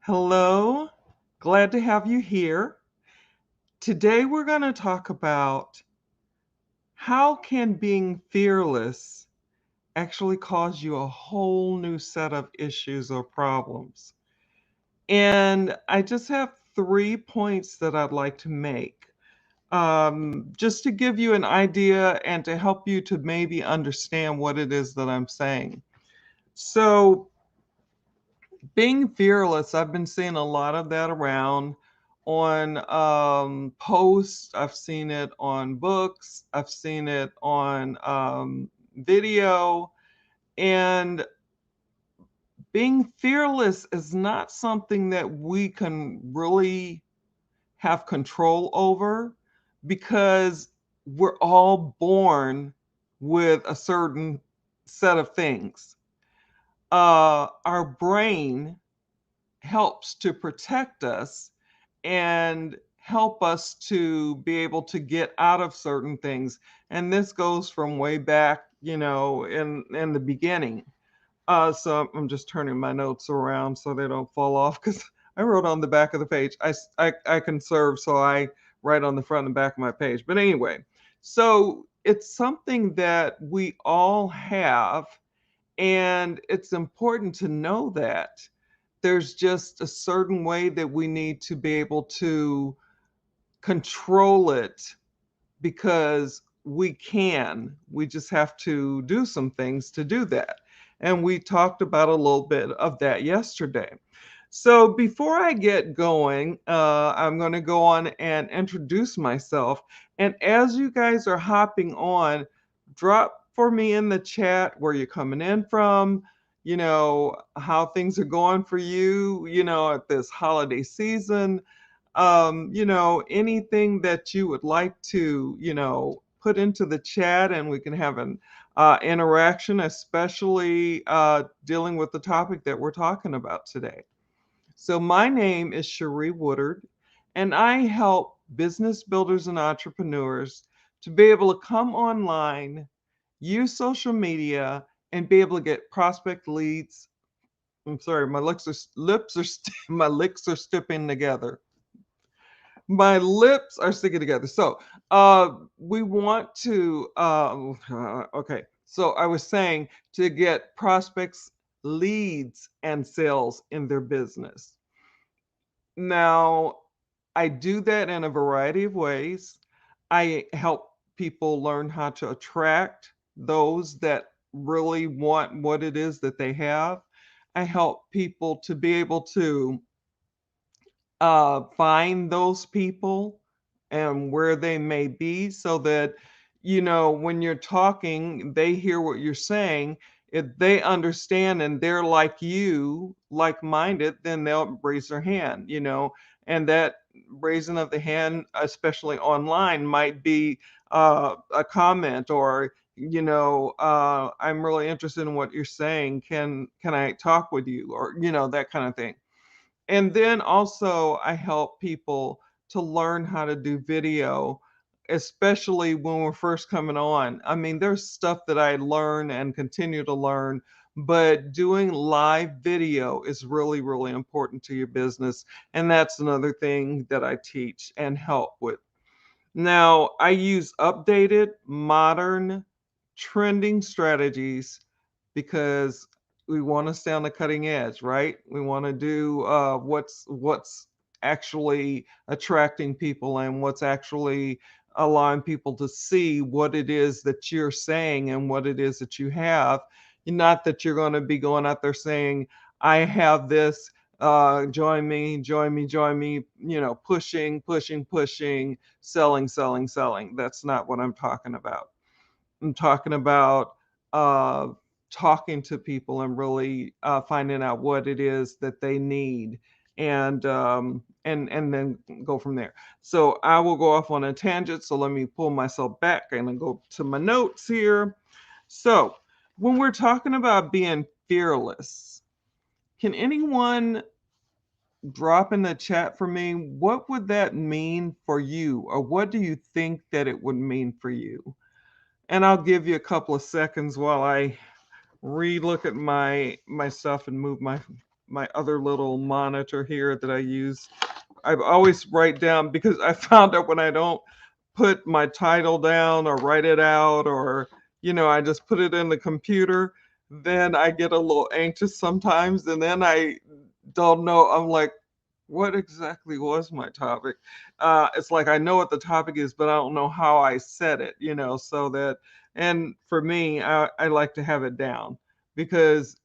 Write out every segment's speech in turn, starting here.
Hello, glad to have you here. Today we're going to talk about how can being fearless actually cause you a whole new set of issues or problems. And I just have 3 points that I'd like to make. Just to give you an idea and to help you to maybe understand what it is that I'm saying. So, being fearless, I've been seeing a lot of that around on posts. I've seen it on books. I've seen it on video. And being fearless is not something that we can really have control over because we're all born with a certain set of things. Our brain helps to protect us and help us to be able to get out of certain things. And this goes from way back, in the beginning. So I'm just turning my notes around so they don't fall off because I wrote on the back of the page. I conserve, so I write on the front and back of my page. But anyway, so it's something that we all have, and it's important to know that there's just a certain way that we need to be able to control it because we can. We just have to do some things to do that. And we talked about a little bit of that yesterday. So before I get going, I'm going to go on and introduce myself. And as you guys are hopping on, drop for me in the chat where you're coming in from, how things are going for you, at this holiday season, anything that you would like to, put into the chat and we can have an interaction, especially dealing with the topic that we're talking about today. So, my name is Cherie Woodard, and I help business builders and entrepreneurs to be able to come online, use social media, and be able to get prospect leads. I'm sorry, my lips are stipping together. My lips are sticking together. So, we want to, okay. So, I was saying to get prospects, leads, and sales in their business. Now, I do that in a variety of ways. I help people learn how to attract those that really want what it is that they have. I help people to be able to find those people and where they may be so that, when you're talking, they hear what you're saying. If they understand and they're like you, like minded, then they'll raise their hand, and that raising of the hand, especially online, might be a comment or, I'm really interested in what you're saying. Can I talk with you? Or, that kind of thing. And then also, I help people to learn how to do video, especially when we're first coming on. I mean, there's stuff that I learn and continue to learn, but doing live video is really, really important to your business. And that's another thing that I teach and help with. Now, I use updated, modern, trending strategies because we want to stay on the cutting edge, right? We want to do what's actually attracting people and what's actually allowing people to see what it is that you're saying and what it is that you have. Not that you're going to be going out there saying, I have this, join me, join me, join me, pushing, pushing, pushing, selling, selling, selling. That's not what I'm talking about. I'm talking about uh, talking to people and really finding out what it is that they need, and then go from there. So I will go off on a tangent. So let me pull myself back and then go to my notes here. So when we're talking about being fearless, can anyone drop in the chat for me? What would that mean for you, or what do you think that it would mean for you? And I'll give you a couple of seconds while I re-look at my stuff and move my other little monitor here that I use. I always write down because I found out when I don't put my title down or write it out, or I just put it in the computer, then I get a little anxious sometimes, and then I don't know. I'm like, what exactly was my topic? It's like I know what the topic is, but I don't know how I said it, so that, and for me, I like to have it down because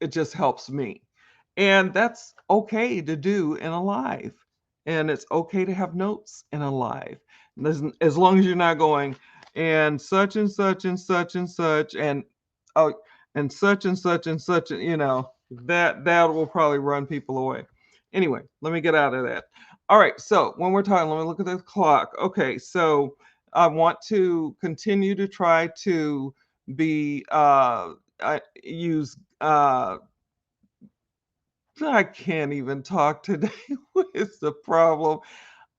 it just helps me. And that's okay to do in a live. And it's okay to have notes in a live. As long as you're not going and such and such and such and such and oh and such and such and such, that will probably run people away. Anyway, let me get out of that. All right, so when we're talking, let me look at the clock. Okay, so I want to continue to try to be I use I can't even talk today. What is the problem?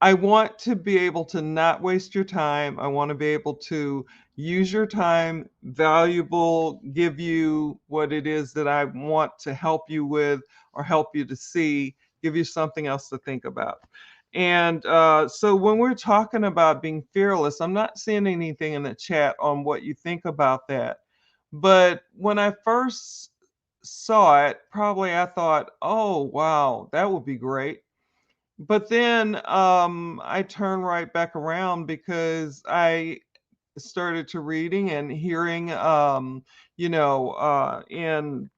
I want to be able to not waste your time. I want to be able to use your time valuable, give you what it is that I want to help you with or help you to see, give you something else to think about. And so when we're talking about being fearless, I'm not seeing anything in the chat on what you think about that. But when I first saw it, probably I thought, oh, wow, that would be great. But then I turned right back around because I started to reading and hearing, in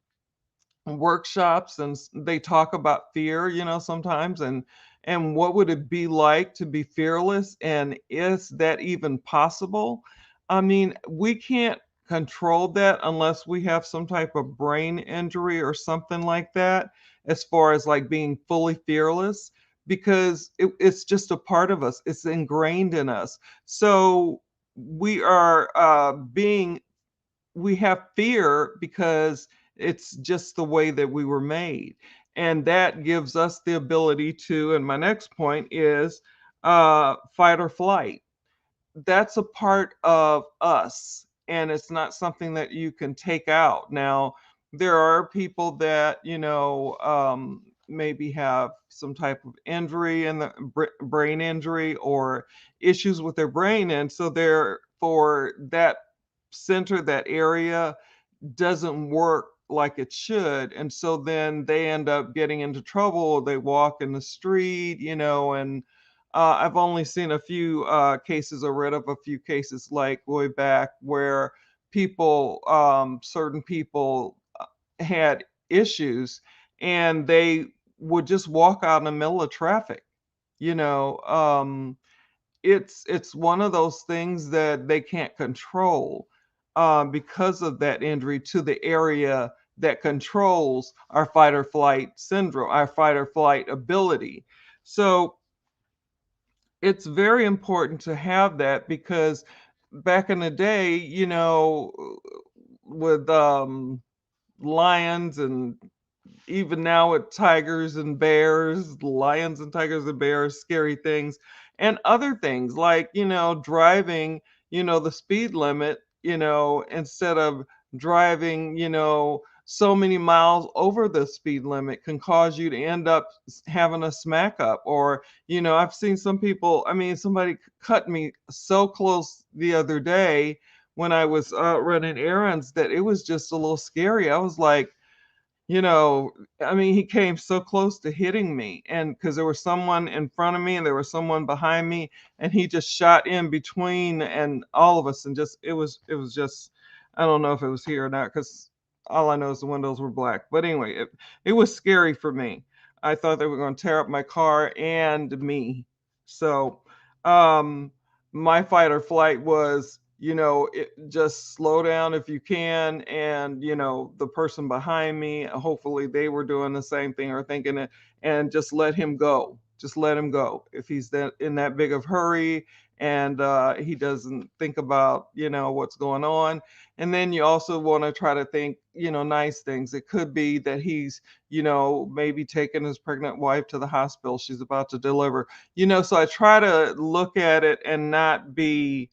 workshops, and they talk about fear, sometimes, and what would it be like to be fearless, and is that even possible? I mean, we can't control that unless we have some type of brain injury or something like that, as far as like being fully fearless, because it's just a part of us, it's ingrained in us. So we are we have fear because it's just the way that we were made. And that gives us the ability to, and my next point is fight or flight. That's a part of us, and it's not something that you can take out. Now, there are people that, maybe have some type of injury in the brain injury or issues with their brain. And so, therefore, that center, that area doesn't work like it should. And so then they end up getting into trouble. They walk in the street, and I've only seen a few cases or read of a few cases like way back where certain people had issues, and they would just walk out in the middle of traffic. You know, it's one of those things that they can't control because of that injury to the area that controls our fight or flight syndrome, our fight or flight ability. So it's very important to have that because back in the day, with lions, and even now with tigers and bears, lions and tigers and bears, scary things, and other things like, driving, the speed limit, instead of driving, so many miles over the speed limit can cause you to end up having a smack up. Or, I've seen some people, I mean, somebody cut me so close the other day when I was running errands that it was just a little scary. I was like, you know, I mean, he came so close to hitting me, and because there was someone in front of me and there was someone behind me, and he just shot in between and all of us, and just it was just, I don't know if it was here or not because all I know is the windows were black. But anyway, it was scary for me. I thought they were going to tear up my car and me. So, um, my fight or flight was, just slow down if you can. And, the person behind me, hopefully they were doing the same thing or thinking it, and just let him go. Just let him go. If he's in that big of hurry and he doesn't think about, what's going on. And then you also want to try to think, nice things. It could be that he's, maybe taking his pregnant wife to the hospital. She's about to deliver, so I try to look at it and not be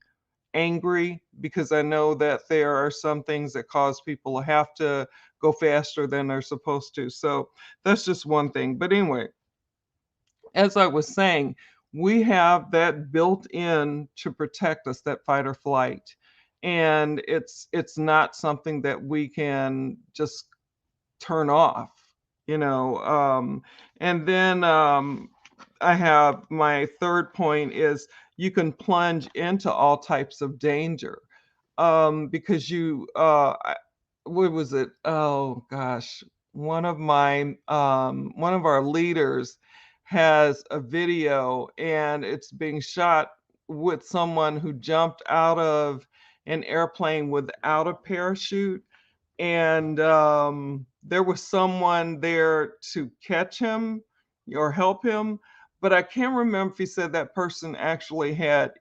angry, because I know that there are some things that cause people to have to go faster than they're supposed to. So that's just one thing. But anyway, as I was saying, we have that built in to protect us, that fight or flight. And it's not something that we can just turn off, you know. And then I have my third point is you can plunge into all types of danger, because what was it? Oh gosh, one of our leaders has a video, and it's being shot with someone who jumped out of an airplane without a parachute, and there was someone there to catch him or help him, but I can't remember if he said that person actually had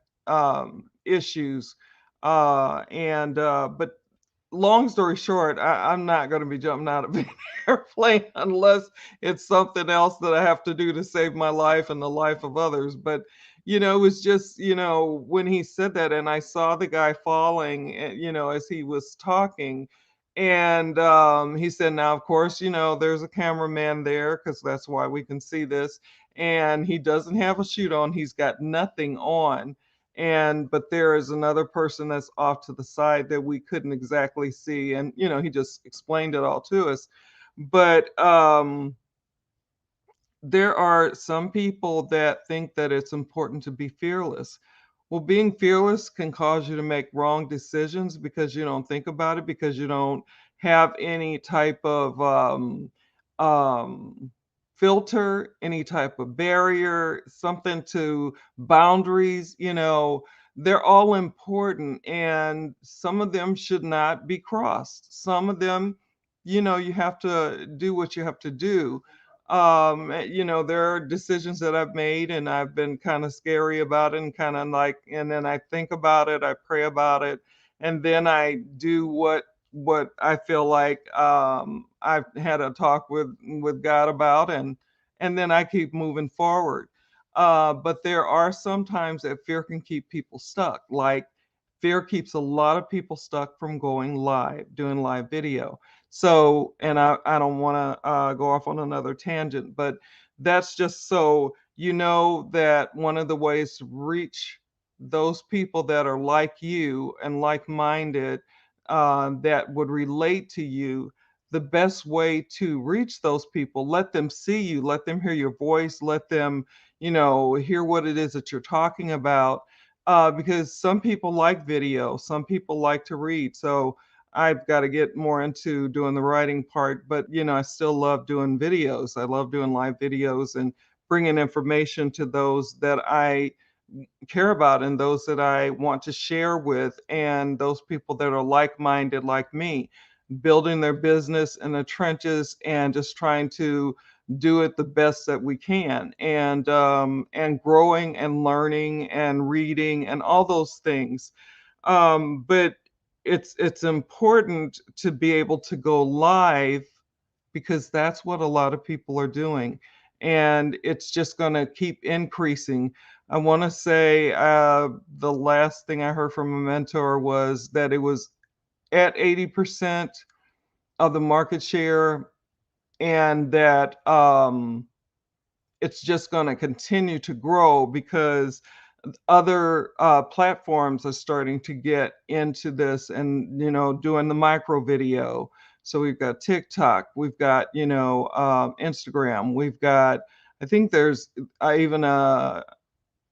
issues. And But long story short, I'm not going to be jumping out of an airplane unless it's something else that I have to do to save my life and the life of others. But it was just, when he said that, and I saw the guy falling, as he was talking, and he said, now, of course, there's a cameraman there because that's why we can see this. And he doesn't have a shoot on, he's got nothing on. And but there is another person that's off to the side that we couldn't exactly see. And, he just explained it all to us. But there are some people that think that it's important to be fearless. Well, being fearless can cause you to make wrong decisions because you don't think about it, because you don't have any type of um, filter, any type of barrier, something to boundaries. They're all important, and some of them should not be crossed. Some of them, you have to do what you have to do. There are decisions that I've made, and I've been kind of scary about it, and kind of like, and then I think about it, I pray about it, and then I do what I feel like I've had a talk with God about, and then I keep moving forward. But there are some times that fear can keep people stuck. Like, fear keeps a lot of people stuck from going live, doing live video. So, and I don't want to go off on another tangent, but that's just so you know that one of the ways to reach those people that are like you and like-minded, that would relate to you, the best way to reach those people, let them see you, let them hear your voice, let them, hear what it is that you're talking about. Because some people like video, some people like to read. So I've got to get more into doing the writing part, but I still love doing videos. I love doing live videos and bringing information to those that I care about and those that I want to share with, and those people that are like-minded like me, building their business in the trenches and just trying to do it the best that we can, and growing and learning and reading and all those things. But it's important to be able to go live because that's what a lot of people are doing. And it's just going to keep increasing. I want to say the last thing I heard from a mentor was that it was at 80% of the market share, and that it's just going to continue to grow because other platforms are starting to get into this, and doing the micro video. So we've got TikTok, we've got Instagram, we've got, I think there's even yeah,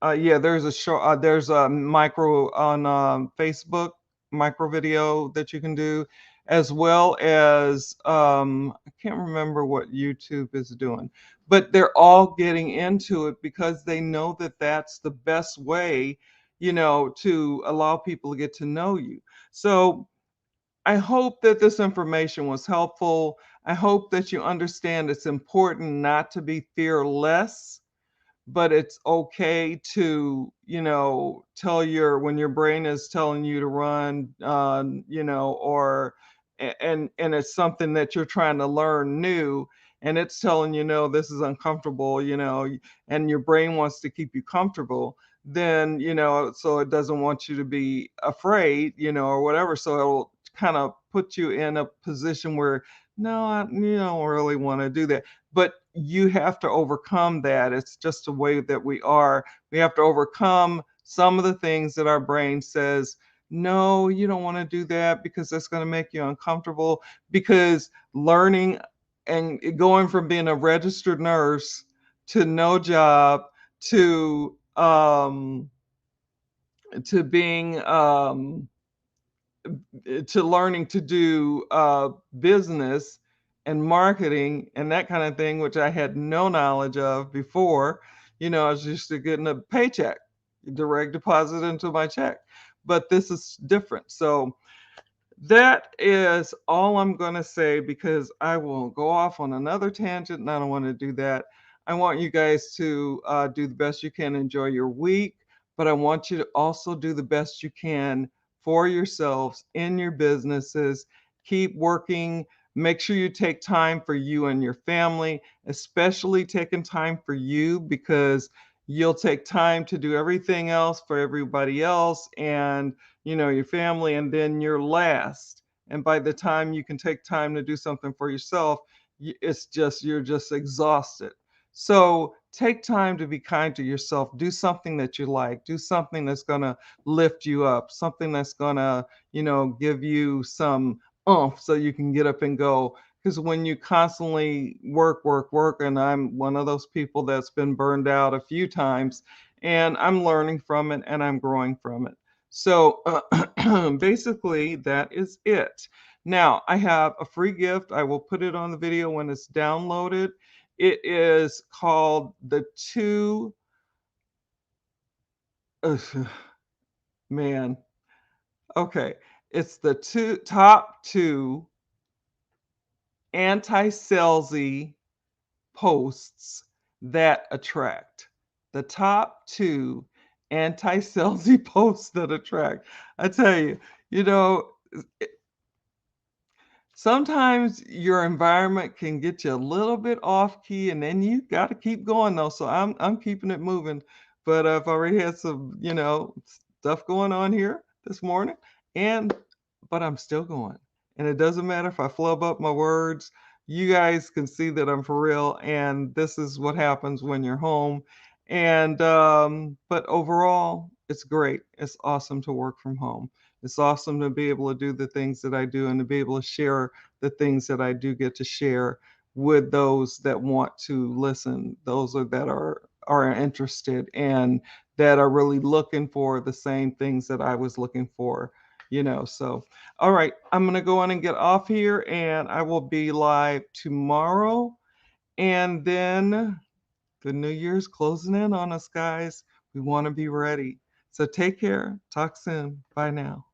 there's a show. There's a micro on Facebook, micro video that you can do, as well as I can't remember what YouTube is doing, but they're all getting into it because they know that that's the best way, to allow people to get to know you. So I hope that this information was helpful. I hope that you understand it's important not to be fearless, but it's okay to tell when your brain is telling you to run, or and it's something that you're trying to learn new, and it's telling no, this is uncomfortable, and your brain wants to keep you comfortable, then so it doesn't want you to be afraid, or whatever, so it'll kind of put you in a position where no, you don't really want to do that. But you have to overcome that. It's just the way that we are. We have to overcome some of the things that our brain says, no, you don't want to do that because that's going to make you uncomfortable. Because learning and going from being a registered nurse to no job to being to learning to do business and marketing and that kind of thing, which I had no knowledge of before. I was used to getting a paycheck, direct deposit into my check. But this is different. So that is all I'm going to say because I will go off on another tangent and I don't want to do that. I want you guys to do the best you can, enjoy your week, but I want you to also do the best you can for yourselves in your businesses. Keep working. Make sure you take time for you and your family, especially taking time for you because you'll take time to do everything else for everybody else. And your family, and then you're last. And by the time you can take time to do something for yourself, you're just exhausted. So take time to be kind to yourself. Do something that you like. Do something that's going to lift you up, something that's going to, give you some oomph so you can get up and go. Because when you constantly work, work, work, and I'm one of those people that's been burned out a few times, and I'm learning from it and I'm growing from it. So basically, that is it. Now, I have a free gift. I will put it on the video when it's downloaded. It is called the two, man, okay. It's the top two anti-salesy posts that attract. The top two anti-salesy posts that attract. I tell you, you know, sometimes your environment can get you a little bit off key, and then you got to keep going though. So I'm keeping it moving, but I've already had some stuff going on here this morning, and but I'm still going, and it doesn't matter if I flub up my words. You guys can see that I'm for real, and this is what happens when you're home. And but overall, it's great. It's awesome to work from home. It's awesome to be able to do the things that I do and to be able to share the things that I do get to share with those that want to listen, that are interested and that are really looking for the same things that I was looking for, So, all right, I'm going to go on and get off here and I will be live tomorrow. And then the new year's closing in on us, guys. We want to be ready. So take care. Talk soon. Bye now.